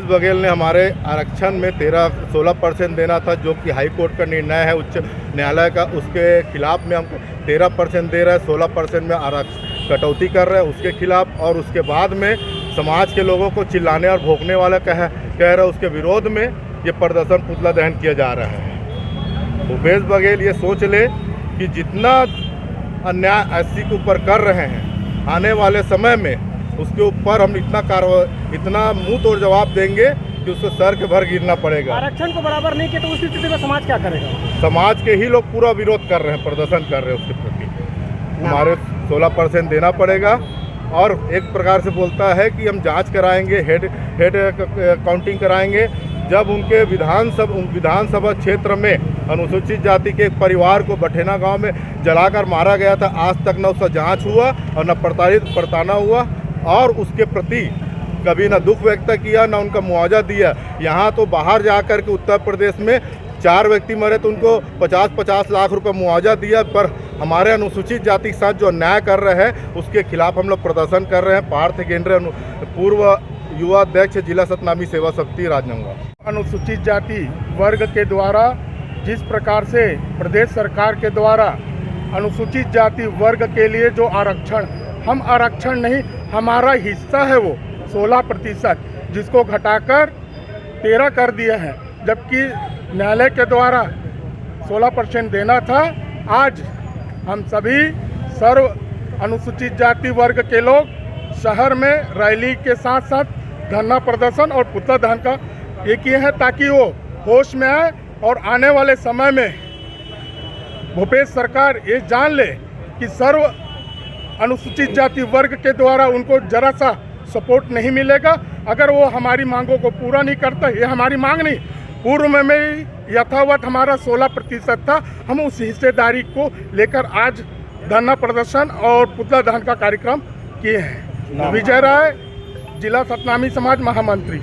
बघेल ने हमारे आरक्षण में 16% देना था, जो कि हाई कोर्ट का निर्णय है उच्च न्यायालय का, उसके खिलाफ में हम 13% दे रहे हैं, 16% में आरक्षण कटौती कर रहे हैं उसके खिलाफ। और उसके बाद में समाज के लोगों को चिल्लाने और भोंकने वाला कह रहे उसके विरोध में ये प्रदर्शन पुतला दहन किया जा रहा है। भूपेश बघेल ये सोच ले कि जितना अन्याय एससी के ऊपर कर रहे हैं, आने वाले समय में उसके ऊपर हम इतना मुंह तोड़ जवाब देंगे कि उसको सर के भर गिरना पड़ेगा। आरक्षण को बराबर नहीं किया तो उस स्थिति में समाज क्या करेगा? समाज के ही लोग पूरा विरोध कर रहे हैं, प्रदर्शन कर रहे हैं उसके प्रति। हमारे 16% देना पड़ेगा। और एक प्रकार से बोलता है कि हम जांच कराएंगे, हेड काउंटिंग कराएंगे। जब उनके विधानसभा क्षेत्र में अनुसूचित जाति के एक परिवार को बठेना गांव में जलाकर मारा गया था, आज तक न उसका जांच हुआ और न प्रताड़ना हुआ, और उसके प्रति कभी न दुख व्यक्त किया, न उनका मुआवजा दिया। यहाँ तो बाहर जाकर के उत्तर प्रदेश में 4 व्यक्ति मरे तो उनको 50-50 लाख रुपए मुआवजा दिया। पर हमारे अनुसूचित जाति के साथ जो अन्याय कर रहे हैं उसके खिलाफ हम लोग प्रदर्शन कर रहे हैं। पार्थ गेंद्रे, पूर्व युवा अध्यक्ष, जिला सतनामी सेवा समिति, राजनांदगांव। अनुसूचित जाति वर्ग के द्वारा जिस प्रकार से प्रदेश सरकार के द्वारा अनुसूचित जाति वर्ग के लिए जो आरक्षण, हम आरक्षण नहीं, हमारा हिस्सा है वो 16%, जिसको घटाकर 13 कर दिया है, जबकि न्यायालय के द्वारा 16% देना था। आज हम सभी सर्व अनुसूचित जाति वर्ग के लोग शहर में रैली के साथ साथ धरना प्रदर्शन और पुतला दहन का ये किए हैं, ताकि वो होश में आए और आने वाले समय में भूपेश सरकार ये जान ले कि सर्व अनुसूचित जाति वर्ग के द्वारा उनको जरा सा सपोर्ट नहीं मिलेगा। अगर वो हमारी मांगों को पूरा नहीं करता, ये हमारी मांग नहीं, पूर्व में यथावत हमारा 16% था, हम उस हिस्सेदारी को लेकर आज धरना प्रदर्शन और पुतला दहन का कार्यक्रम किए हैं। विजय राय, जिला सतनामी समाज महामंत्री।